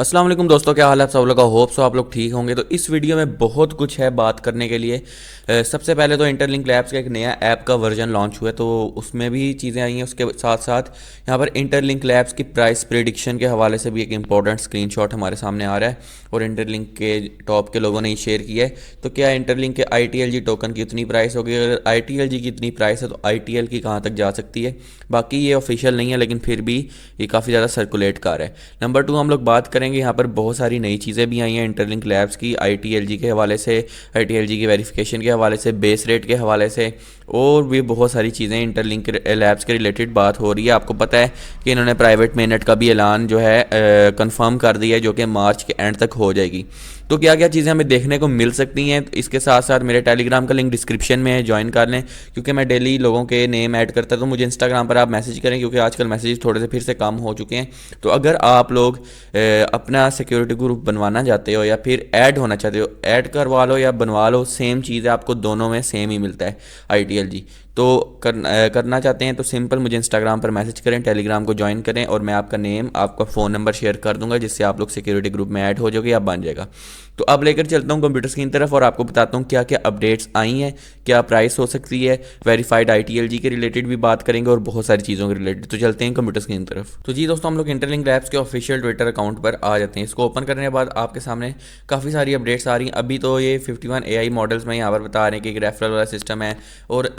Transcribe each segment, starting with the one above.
अस्सलाम वालेकुम दोस्तों, क्या हाल है आप सब लोग का। होप सो आप लोग ठीक होंगे। तो इस वीडियो में बहुत कुछ है बात करने के लिए। सबसे पहले तो इंटरलिंक लैब्स का एक नया ऐप का वर्जन लॉन्च हुआ है, तो उसमें भी चीज़ें आई हैं। उसके साथ साथ यहाँ पर इंटरलिंक लैब्स की प्राइस प्रेडिक्शन के हवाले से भी एक इंपॉर्टेंट स्क्रीनशॉट हमारे सामने आ रहा है और इंटरलिंक के टॉप के लोगों ने ही शेयर किया है। तो क्या इंटरलिंक के ITLG टोकन की उतनी प्राइस होगी? अगर ITLG की इतनी प्राइस है तो ITL की कहाँ तक जा सकती है? बाकी ये ऑफिशियल नहीं है, लेकिन फिर भी ये काफ़ी ज़्यादा सर्कुलेट कर रहा है। नंबर 2 हम लोग बात करेंगे, यहाँ पर बहुत सारी नई चीज़ें भी आई हैं इंटरलिंक लैब्स की ITLG के हवाले से, ITLG की वेरिफिकेशन के हवाले से, बेस रेट के हवाले से, और भी बहुत सारी चीज़ें इंटरलिंक लैब्स के रिलेटेड बात हो रही है। आपको पता है कि इन्होंने प्राइवेट मेनट का भी ऐलान जो है कंफर्म कर दिया है, जो कि मार्च के एंड तक हो जाएगी। तो क्या क्या चीज़ें हमें देखने को मिल सकती हैं, तो इसके साथ साथ मेरे टेलीग्राम का लिंक डिस्क्रिप्शन में है, ज्वाइन कर लें। क्योंकि मैं डेली लोगों के नेम ऐड करता, तो मुझे इंस्टाग्राम पर आप मैसेज करें, क्योंकि आजकल मैसेज थोड़े से फिर से कम हो चुके हैं। तो अगर आप लोग अपना सिक्योरिटी ग्रुप बनवाना चाहते हो या फिर ऐड होना चाहते हो, ऐड करवा लो या बनवा लो, सेम चीज़ है, आपको दोनों में सेम ही मिलता है ITLG। तो करना चाहते हैं तो सिंपल मुझे इंस्टाग्राम पर मैसेज करें, टेलीग्राम को ज्वाइन करें, और मैं आपका नेम, आपका फ़ोन नंबर शेयर कर दूंगा, जिससे आप लोग सिक्योरिटी ग्रुप में ऐड हो जाओगे या बन जाएगा। तो अब लेकर चलता हूँ कंप्यूटर स्क्रीन तरफ और आपको बताता हूँ क्या क्या अपडेट्स आई हैं, क्या प्राइस हो सकती है, वेरीफाइड ITLG के रिलेटेड भी बात करेंगे और बहुत सारी चीज़ों के रिलेटेड। तो चलते हैं कंप्यूटर स्क्रीन तरफ। तो जी दोस्तों, हम लोग इंटरलिंक लैब्स के ऑफिशियल ट्विटर अकाउंट पर आ जाते हैं। इसको ओपन करने के बाद आपके सामने काफ़ी सारी अपडेट्स आ रही हैं। अभी तो ये 51 AI मॉडल्स में यहाँ पर बता रहे हैं कि एक रेफरल वाला सिस्टम है, और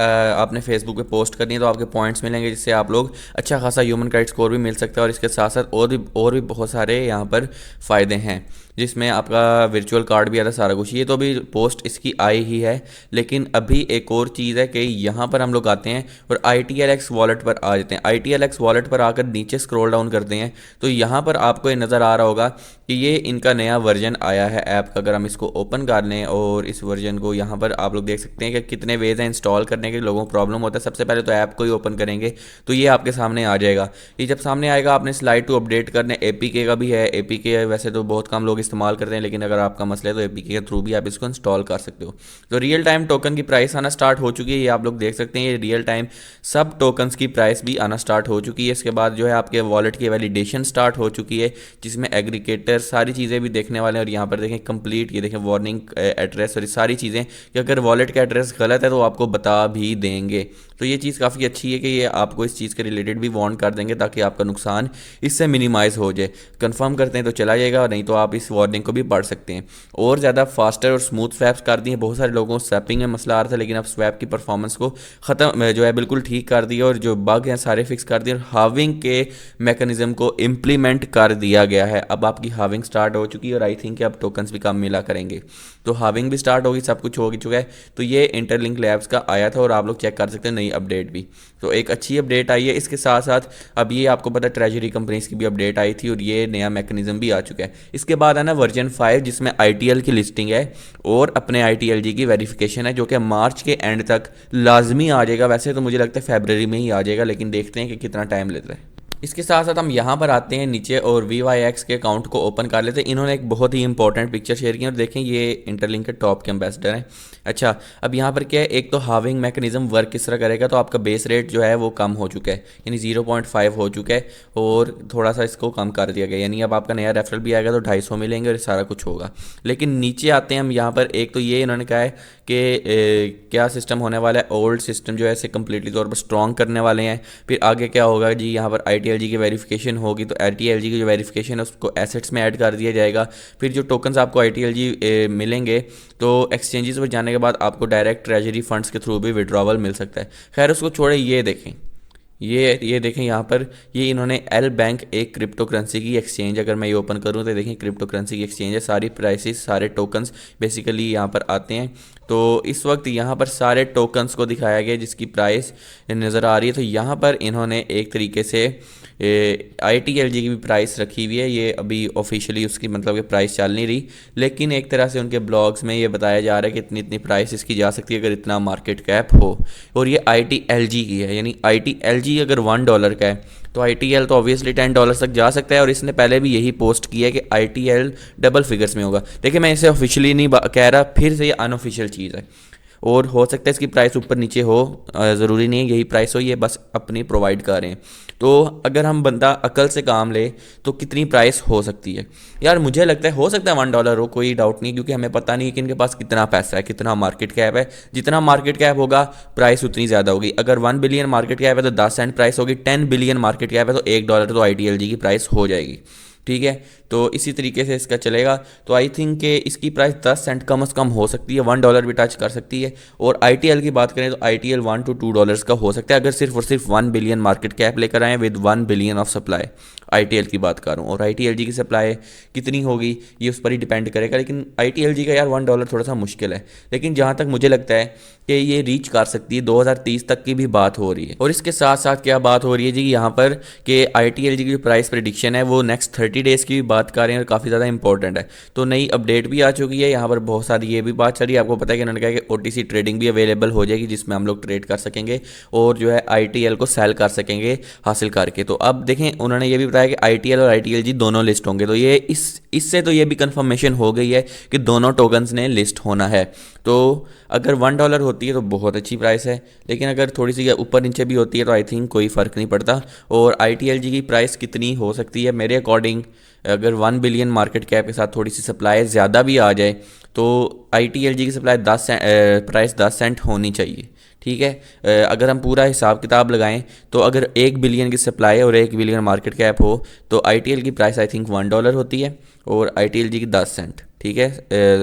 आपने फेसबुक पे पोस्ट करनी है तो आपके पॉइंट्स मिलेंगे, जिससे आप लोग अच्छा खासा ह्यूमन क्रेडिट स्कोर भी मिल सकता है। और इसके साथ साथ और भी बहुत सारे यहाँ पर फ़ायदे हैं, जिसमें आपका वर्चुअल कार्ड भी आता है, सारा कुछ। ये तो अभी पोस्ट इसकी आई ही है, लेकिन अभी एक और चीज़ है कि यहाँ पर हम लोग आते हैं और ITLX वॉलेट पर आ जाते हैं। ITLX वॉलेट पर आकर नीचे स्क्रॉल डाउन करते हैं तो यहाँ पर आपको ये नज़र आ रहा होगा कि ये इनका नया वर्जन आया है ऐप का। अगर हम इसको ओपन कर लें और इस वर्जन को, यहाँ पर आप लोग देख सकते हैं कि कितने वेज हैं इंस्टॉल करने के। लोगों को प्रॉब्लम होता है, सबसे पहले तो ऐप को ही ओपन करेंगे तो ये आपके सामने आ जाएगा। ये जब सामने आएगा, आपने स्लाइड टू अपडेट करने, APK का भी है। APK वैसे तो बहुत कम लोग इस्तेमाल करते हैं, लेकिन अगर आपका मसला है तो APK के थ्रू भी आप इसको इंस्टॉल कर सकते हो। तो रियल टाइम टोकन की प्राइस आना स्टार्ट हो चुकी है, ये आप लोग देख सकते हैं। ये रियल टाइम सब टोकन्स की प्राइस भी आना स्टार्ट हो चुकी है। इसके बाद जो है आपके वॉलेट की वैलिडेशन स्टार्ट हो चुकी है, जिसमें एग्रीगेटर सारी चीज़ें भी देखने वाले हैं। और यहाँ पर देखें कंप्लीट, ये देखें वार्निंग एड्रेस और ये सारी चीज़ें कि अगर वॉलेट का एड्रेस गलत है तो आपको बता भी देंगे। तो ये चीज़ काफ़ी अच्छी है कि ये आपको इस चीज़ के रिलेटेड भी वार्न कर देंगे, ताकि आपका नुकसान इससे मिनिमाइज़ हो जाए। कंफर्म करते हैं तो चला जाएगा, और नहीं तो आप इस वार्निंग को भी पढ़ सकते हैं। और ज़्यादा फास्टर और स्मूथ स्वैप्स कर दिए। बहुत सारे लोगों को स्वैपिंग में मसला आ रहा था, लेकिन अब स्वैप की परफॉर्मेंस को ख़त्म जो है बिल्कुल ठीक कर दिया, और जो बग हैं सारे फिक्स कर दिए, और हाविंग के मैकेनिज्म को इम्प्लीमेंट कर दिया गया है। अब आपकी हाविंग स्टार्ट हो चुकी है, और आई थिंक अब टोकन्स भी कम मिला करेंगे। तो हाविंग भी स्टार्ट होगी, सब कुछ हो चुका है। तो ये इंटरलिंक लैब्स का आया था, और आप लोग चेक कर सकते हैं नई अपडेट भी। तो एक अच्छी अपडेट आई है। इसके साथ साथ अब ये आपको पता है ट्रेजरी कंपनीज की भी अपडेट आई थी, और ये नया मैकेनिज्म भी आ चुका है। इसके बाद है ना वर्जन 5, जिसमें ITL की लिस्टिंग है और अपने ITLG की वेरिफिकेशन है, जो कि मार्च के एंड तक लाजमी आ जाएगा। वैसे तो मुझे लगता है फरवरी में ही आ जाएगा, लेकिन देखते हैं कि कितना टाइम लेता है। इसके साथ साथ हम यहाँ पर आते हैं नीचे और VYX के अकाउंट को ओपन कर लेते हैं। इन्होंने एक बहुत ही इंपॉर्टेंट पिक्चर शेयर की, और देखें ये इंटरलिंक के टॉप के एम्बेसडर हैं। अच्छा, अब यहाँ पर क्या है, एक तो हाविंग मैकेनिज्म वर्क किस तरह करेगा। तो आपका बेस रेट जो है वो कम हो चुका है, यानी 0.5 हो चुका है, और थोड़ा सा इसको कम कर दिया गया। यानी अब आपका नया रेफरल भी आएगा तो 250 मिलेंगे, और सारा कुछ होगा। लेकिन नीचे आते हैं हम यहाँ पर, एक तो ये इन्होंने कहा है कि क्या सिस्टम होने वाला है, ओल्ड सिस्टम जो है इसे कम्प्लीटली तौर पर स्ट्रॉन्ग करने वाले हैं। फिर आगे क्या होगा जी, यहाँ पर ITLG की वेरिफिकेशन होगी, तो ITLG की जो वेरिफिकेशन है उसको एसेट्स में ऐड कर दिया जाएगा। फिर जो टोकन्स आपको ITLG मिलेंगे, तो एक्सचेंजेस पर जाने के बाद आपको डायरेक्ट ट्रेजरी फंड्स के थ्रू भी विड्रॉवल मिल सकता है। खैर उसको छोड़े, ये देखें, ये देखें यहाँ पर, ये इन्होंने एल बैंक एक क्रिप्टो करेंसी की एक्सचेंज, अगर मैं ये ओपन करूँ तो देखें क्रिप्टो करेंसी की एक्सचेंज है। सारी प्राइसेस, सारे टोकन्स बेसिकली यहाँ पर आते हैं। तो इस वक्त यहाँ पर सारे टोकन्स को दिखाया गया जिसकी प्राइस नज़र आ रही है। तो यहाँ पर इन्होंने एक तरीके से ITLG की भी प्राइस रखी हुई है। ये अभी ऑफिशियली उसकी मतलब कि प्राइस चल नहीं रही, लेकिन एक तरह से उनके ब्लॉग्स में ये बताया जा रहा है कि इतनी इतनी प्राइस इसकी जा सकती है अगर इतना मार्केट कैप हो। और ये ITLG की है, यानी ITLG अगर $1 का है तो ITL तो ऑब्वियसली $10 तक जा सकता है। और इसने पहले भी यही पोस्ट किया है कि ITL डबल फिगर्स में होगा। देखिए मैं इसे ऑफिशियली नहीं कह रहा, फिर से ये अनऑफिशियल चीज़ है। और हो सकता है इसकी प्राइस ऊपर नीचे हो, ज़रूरी नहीं है यही प्राइस हो, ये बस अपनी प्रोवाइड कर रहे हैं। तो अगर हम बंदा अकल से काम ले तो कितनी प्राइस हो सकती है यार? मुझे लगता है हो सकता है $1 हो, कोई डाउट नहीं, क्योंकि हमें पता नहीं कि इनके पास कितना पैसा है, कितना मार्केट कैप है। जितना मार्केट कैप होगा प्राइस उतनी ज़्यादा होगी। अगर 1 बिलियन मार्केट कैप है तो 10 सेंट प्राइस होगी, 10 बिलियन मार्केट कैप है तो $1 तो ITLG की प्राइस हो जाएगी। ठीक है, तो इसी तरीके से इसका चलेगा। तो आई थिंक कि इसकी प्राइस 10 सेंट कम से कम हो सकती है, $1 भी टच कर सकती है। और ITL की बात करें तो ITL $1 to $2 का हो सकता है, अगर सिर्फ और सिर्फ 1 बिलियन मार्केट कैप लेकर आए with 1 billion of supply. ITL की बात कर रहा हूँ, और ITLG की सप्लाई कितनी होगी ये उस पर ही डिपेंड करेगा। लेकिन ITLG का यार $1 थोड़ा सा मुश्किल है, लेकिन जहाँ तक मुझे लगता है कि ये रीच कर सकती है, 2030 तक की भी बात हो रही है। और इसके साथ साथ क्या बात हो रही है जी यहाँ पर कि ITLG की जो प्राइस प्रेडिक्शन है वो नेक्स्ट 30 डेज़ की भी बात कर रहे हैं, और काफ़ी ज़्यादा इंपॉर्टेंट है। तो नई अपडेट भी आ चुकी है यहाँ पर, बहुत सारी ये भी बात चल रही है। आपको पता है कि उन्होंने कहा कि OTC ट्रेडिंग भी अवेलेबल हो जाएगी, जिसमें हम लोग ट्रेड कर सकेंगे और जो है ITL को सेल कर सकेंगे हासिल करके। तो अब देखें, उन्होंने ये भी बताया कि ITL और ITLG दोनों लिस्ट होंगे। तो ये इससे तो ये भी कंफर्मेशन हो गई है कि दोनों टोकन्स ने लिस्ट होना है। तो अगर $1 होती है तो बहुत अच्छी प्राइस है, लेकिन अगर थोड़ी सी ऊपर नीचे भी होती है तो आई थिंक कोई फ़र्क नहीं पड़ता। और ITLG की प्राइस कितनी हो सकती है मेरे अकॉर्डिंग, अगर 1 बिलियन मार्केट कैप के साथ थोड़ी सी सप्लाई ज़्यादा भी आ जाए तो ITLG की सप्लाई प्राइस 10 सेंट होनी चाहिए। ठीक है, अगर हम पूरा हिसाब किताब लगाएं तो अगर 1 बिलियन की सप्लाई और 1 बिलियन मार्केट कैप हो तो ITL की प्राइस आई थिंक $1 होती है और ITLG की 10 सेंट। ठीक है,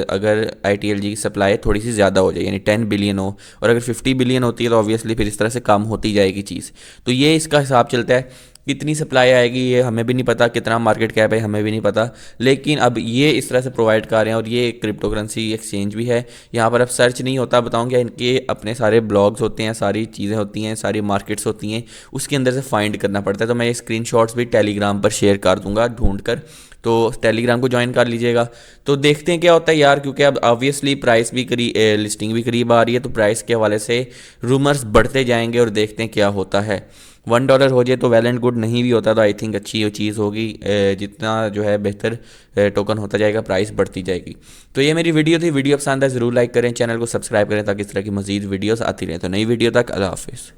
अगर ITLG की सप्लाई थोड़ी सी ज़्यादा हो जाए यानी 10 बिलियन हो, और अगर 50 बिलियन होती है तो ऑब्वियसली फिर इस तरह से कम होती जाएगी चीज़। तो ये इसका हिसाब चलता है। कितनी सप्लाई आएगी ये हमें भी नहीं पता, कितना मार्केट कैप है हमें भी नहीं पता, लेकिन अब ये इस तरह से प्रोवाइड कर रहे हैं। और ये क्रिप्टो करेंसी एक्सचेंज भी है, यहाँ पर अब सर्च नहीं होता, बताऊँगा इनके अपने सारे ब्लॉग्स होते हैं, सारी चीज़ें होती हैं, सारी मार्केट्स होती हैं, उसके अंदर से फाइंड करना पड़ता है। तो मैं ये स्क्रीनशॉट्स भी टेलीग्राम पर शेयर कर दूंगा ढूंढ कर, तो टेलीग्राम को ज्वाइन कर लीजिएगा। तो देखते हैं क्या होता है यार, क्योंकि अब ऑब्वियसली प्राइस भी लिस्टिंग भी करीब आ रही है, तो प्राइस के हवाले से रूमर्स बढ़ते जाएंगे और देखते हैं क्या होता है। $1 हो जाए तो वेल एंड गुड, नहीं भी होता तो आई थिंक अच्छी चीज़ होगी। जितना जो है बेहतर टोकन होता जाएगा प्राइस बढ़ती जाएगी। तो ये मेरी वीडियो थी, वीडियो पसंद है ज़रूर लाइक करें, चैनल को सब्सक्राइब करें ताकि इस तरह की मज़ीद वीडियोस आती रहें। तो नई वीडियो तक अल्लाह हाफिज़।